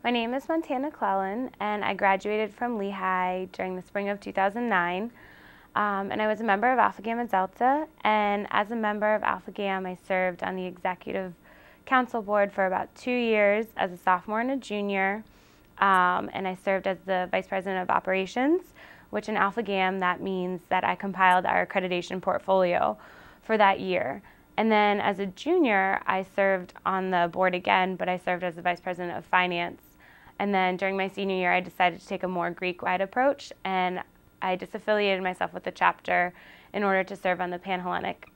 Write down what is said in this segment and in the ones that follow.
My name is Clelland, and I graduated from Lehigh during the spring of 2009. And I was a member of Alpha Gamma Delta, and as a member of Alpha Gamma, I served on the executive council board for about 2 years as a sophomore and a junior, and I served as the vice president of operations, which in Alpha Gamma, that means that I compiled our accreditation portfolio for that year. And then as a junior, I served on the board again, but I served as the vice president of finance. And then during my senior year, I decided to take a more Greek-wide approach, and I disaffiliated myself with the chapter in order to serve on the Pan-Hellenic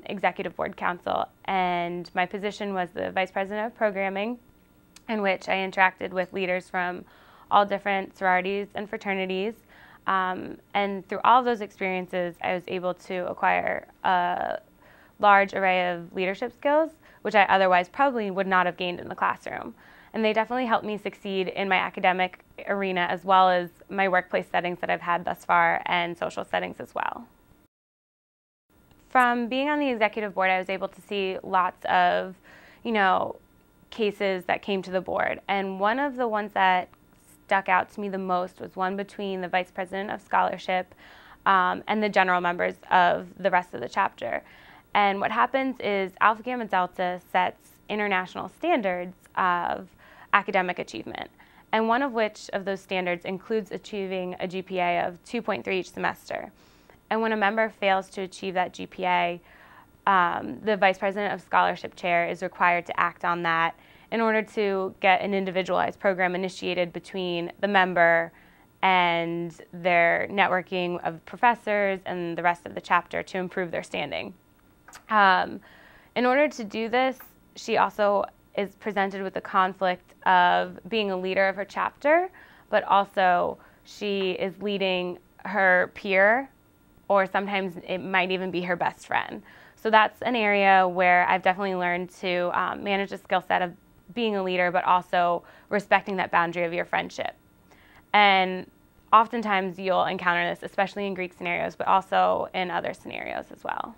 Executive Board Council. And my position was the vice president of programming, in which I interacted with leaders from all different sororities and fraternities. And through all of those experiences, I was able to acquire a large array of leadership skills, which I otherwise probably would not have gained in the classroom. And they definitely helped me succeed in my academic arena as well as my workplace settings that I've had thus far and social settings as well. From being on the executive board, I was able to see lots of, cases that came to the board. And one of the ones that stuck out to me the most was one between the vice president of scholarship and the general members of the rest of the chapter. And what happens is Alpha Gamma Delta sets international standards of academic achievement, and one of which of those standards includes achieving a GPA of 2.3 each semester. And when a member fails to achieve that GPA, the vice president of scholarship chair is required to act on that in order to get an individualized program initiated between the member and their networking of professors and the rest of the chapter to improve their standing. In order to do this, she also is presented with the conflict of being a leader of her chapter, but also she is leading her peer, or sometimes it might even be her best friend. So that's an area where I've definitely learned to manage the skill set of being a leader, but also respecting that boundary of your friendship. And oftentimes you'll encounter this, especially in Greek scenarios, but also in other scenarios as well.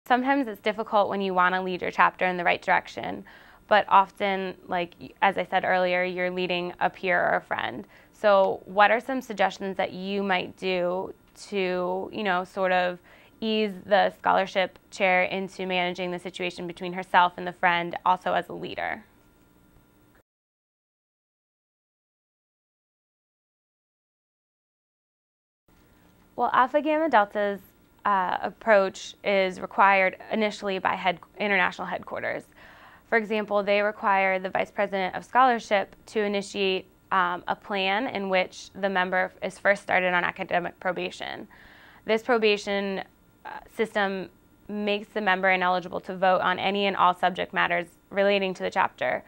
Sometimes it's difficult when you want to lead your chapter in the right direction, but often, like as I said earlier, you're leading a peer or a friend. So what are some suggestions that you might do to, sort of ease the scholarship chair into managing the situation between herself and the friend, also as a leader? Well, Alpha Gamma Delta's approach is required initially by international headquarters. For example, they require the vice president of scholarship to initiate a plan in which the member is first started on academic probation. This probation system makes the member ineligible to vote on any and all subject matters relating to the chapter.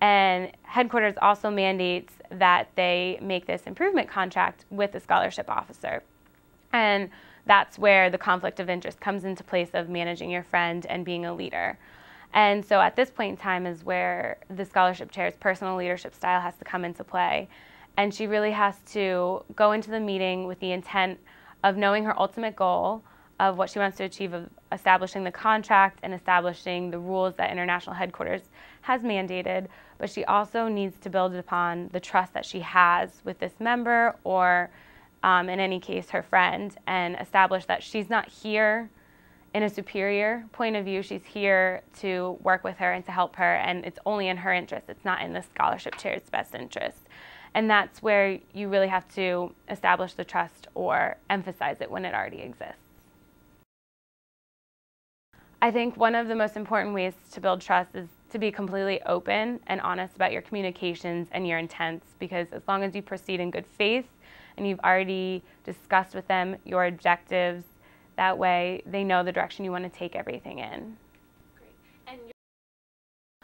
And headquarters also mandates that they make this improvement contract with the scholarship officer. And that's where the conflict of interest comes into place of managing your friend and being a leader. And so at this point in time is where the scholarship chair's personal leadership style has to come into play. And she really has to go into the meeting with the intent of knowing her ultimate goal of what she wants to achieve, of establishing the contract and establishing the rules that international headquarters has mandated. But she also needs to build upon the trust that she has with this member, or in any case, her friend, and establish that she's not here in a superior point of view. She's here to work with her and to help her, and it's only in her interest. It's not in the scholarship chair's best interest. And that's where you really have to establish the trust or emphasize it when it already exists. I think one of the most important ways to build trust is to be completely open and honest about your communications and your intents, because as long as you proceed in good faith and you've already discussed with them your objectives, that way they know the direction you want to take everything in. Great. And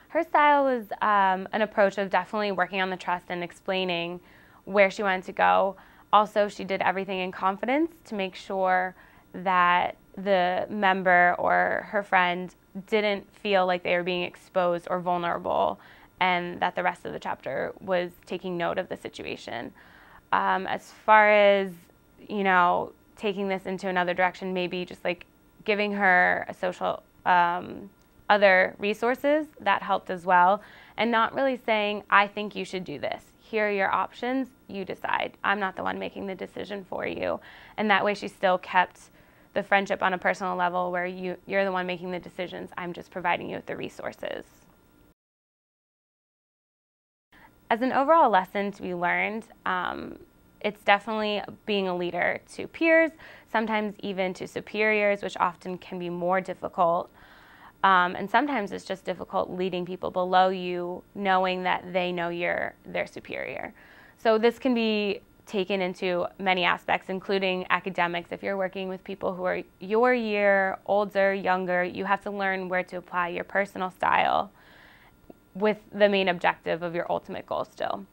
her style was an approach of definitely working on the trust and explaining where she wanted to go. Also, she did everything in confidence to make sure that the member or her friend didn't feel like they were being exposed or vulnerable, and that the rest of the chapter was taking note of the situation. As far as, taking this into another direction, maybe just like giving her a social other resources that helped as well, and not really saying, I think you should do this. Here are your options, you decide. I'm not the one making the decision for you. And that way she still kept the friendship on a personal level where you're the one making the decisions. I'm just providing you with the resources. As an overall lesson to be learned, it's definitely being a leader to peers, sometimes even to superiors, which often can be more difficult. And sometimes it's just difficult leading people below you, knowing that they know you're their superior. So this can be taken into many aspects, including academics. If you're working with people who are your year, older, younger, you have to learn where to apply your personal style with the main objective of your ultimate goal still.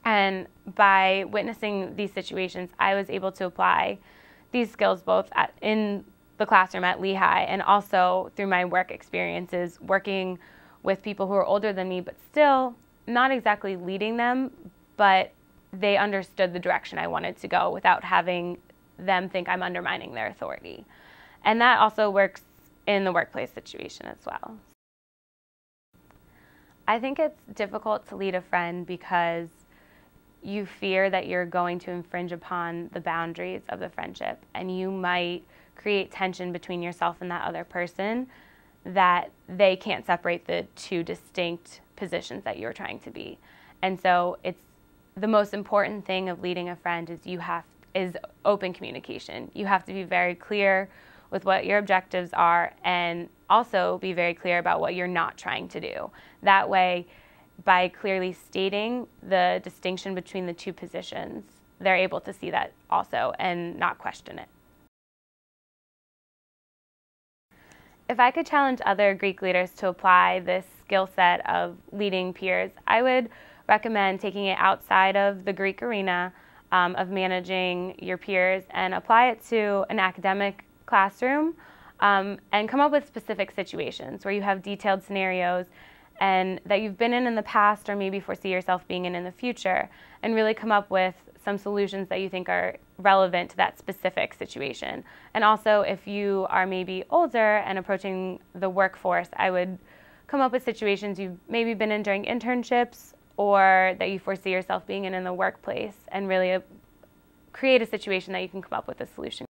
And by witnessing these situations, I was able to apply these skills both in the classroom at Lehigh and also through my work experiences working with people who are older than me, but still not exactly leading them, but they understood the direction I wanted to go without having them think I'm undermining their authority. And that also works in the workplace situation as well. I think it's difficult to lead a friend because you fear that you're going to infringe upon the boundaries of the friendship, and you might create tension between yourself and that other person that they can't separate the two distinct positions that you're trying to be. And so it's the most important thing of leading a friend is open communication. You have to be very clear with what your objectives are and also be very clear about what you're not trying to do. That way, by clearly stating the distinction between the two positions, they're able to see that also and not question it. If I could challenge other Greek leaders to apply this skill set of leading peers, I would recommend taking it outside of the Greek arena of managing your peers and apply it to an academic classroom and come up with specific situations where you have detailed scenarios and that you've been in the past or maybe foresee yourself being in the future, and really come up with some solutions that you think are relevant to that specific situation. And also, if you are maybe older and approaching the workforce, I would come up with situations you've maybe been in during internships or that you foresee yourself being in the workplace, and really create a situation that you can come up with a solution